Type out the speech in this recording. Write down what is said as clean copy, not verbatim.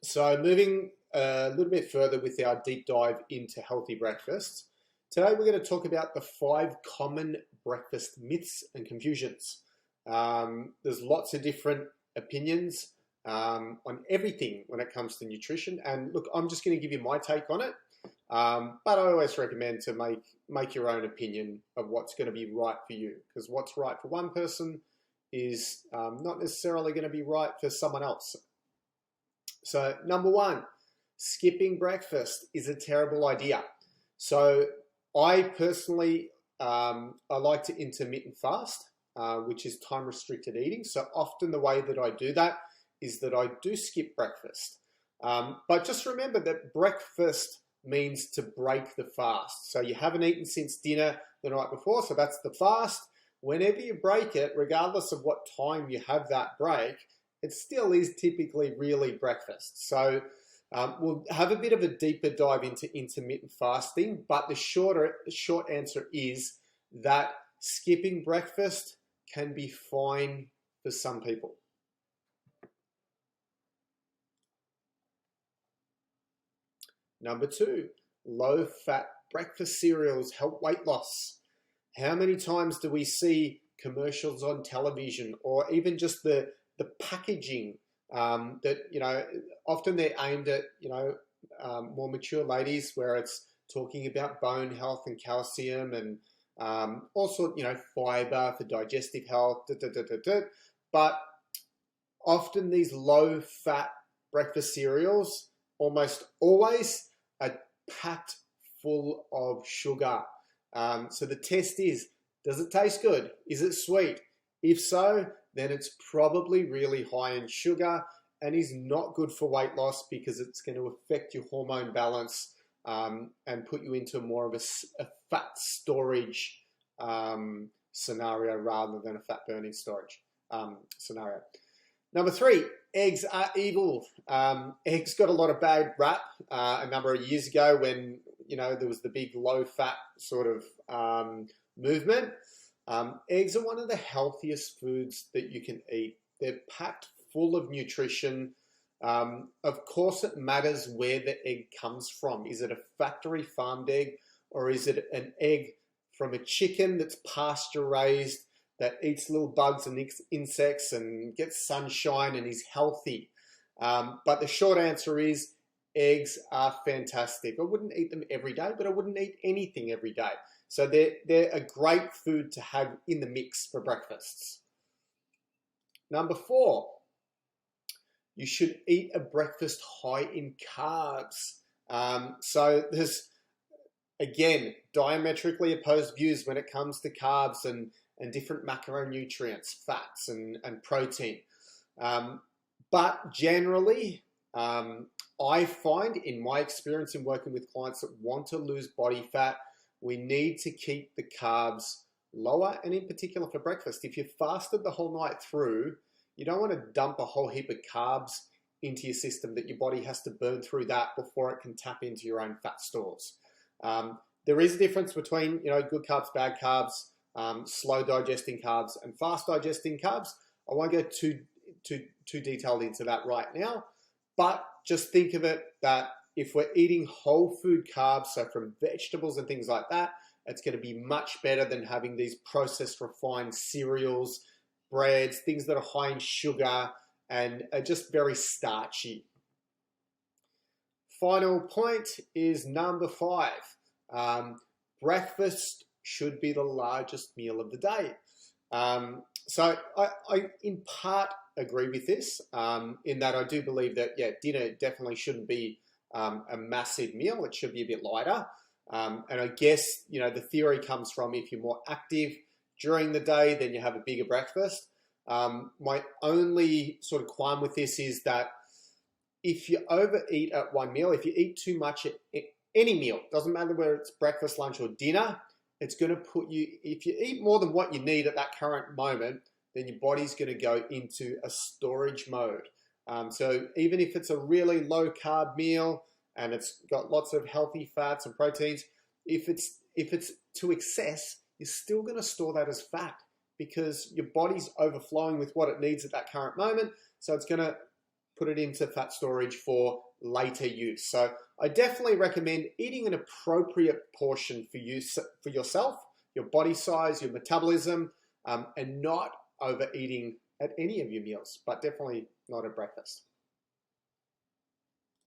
So moving a little bit further with our deep dive into healthy breakfasts. Today we're going to talk about the 5 common breakfast myths and confusions. There's lots of different opinions on everything when it comes to nutrition. And look, I'm just going to give you my take on it. But I always recommend to make your own opinion of what's going to be right for you, because what's right for one person is not necessarily going to be right for someone else. So number one, skipping breakfast is a terrible idea. So I personally, I like to intermittent fast, which is time restricted eating. So often the way that I do that is that I do skip breakfast. But just remember that breakfast means to break the fast. So you haven't eaten since dinner the night before, so that's the fast. Whenever you break it, regardless of what time you have that break, it still is typically really breakfast. So we'll have a bit of a deeper dive into intermittent fasting, but the short answer is that skipping breakfast can be fine for some people. Number two, low-fat breakfast cereals help weight loss. How many times do we see commercials on television, or even just the packaging that, often they're aimed at, more mature ladies, where it's talking about bone health and calcium and also, fiber for digestive health, but often these low-fat breakfast cereals almost always are packed full of sugar. So the test is, does it taste good? Is it sweet? If so, then it's probably really high in sugar and is not good for weight loss, because it's going to affect your hormone balance and put you into more of a fat storage scenario rather than a fat burning storage scenario. Number three, eggs are evil. Eggs got a lot of bad rap a number of years ago when, there was the big low-fat sort of movement. Eggs are one of the healthiest foods that you can eat. They're packed full of nutrition. Of course, it matters where the egg comes from. Is it a factory farmed egg, or is it an egg from a chicken that's pasture raised, that eats little bugs and insects and gets sunshine and is healthy? But the short answer is eggs are fantastic. I wouldn't eat them every day, but I wouldn't eat anything every day. So they're a great food to have in the mix for breakfasts. Number four, you should eat a breakfast high in carbs. So there's, again, diametrically opposed views when it comes to carbs and different macronutrients, fats and protein. But generally, I find in my experience in working with clients that want to lose body fat, we need to keep the carbs lower, and in particular for breakfast. If you fasted the whole night through, you don't want to dump a whole heap of carbs into your system that your body has to burn through that before it can tap into your own fat stores. There is a difference between, good carbs, bad carbs, slow digesting carbs and fast digesting carbs. I won't go too detailed into that right now, but just think of it that if we're eating whole food carbs, so from vegetables and things like that, it's going to be much better than having these processed refined cereals, breads, things that are high in sugar and are just very starchy. Final point is number 5. Breakfast should be the largest meal of the day. So I in part agree with this, in that I do believe that, dinner definitely shouldn't be a massive meal. It should be a bit lighter. And I guess, the theory comes from, if you're more active during the day, then you have a bigger breakfast. My only sort of qualm with this is that if you overeat at one meal, if you eat too much at any meal, doesn't matter whether it's breakfast, lunch, or dinner, it's going to put you, if you eat more than what you need at that current moment, then your body's going to go into a storage mode. So even if it's a really low carb meal and it's got lots of healthy fats and proteins, if it's to excess, you're still going to store that as fat, because your body's overflowing with what it needs at that current moment. So it's going to put it into fat storage for later use. So I definitely recommend eating an appropriate portion for use for yourself, your body size, your metabolism, and not overeating at any of your meals, but definitely not at breakfast.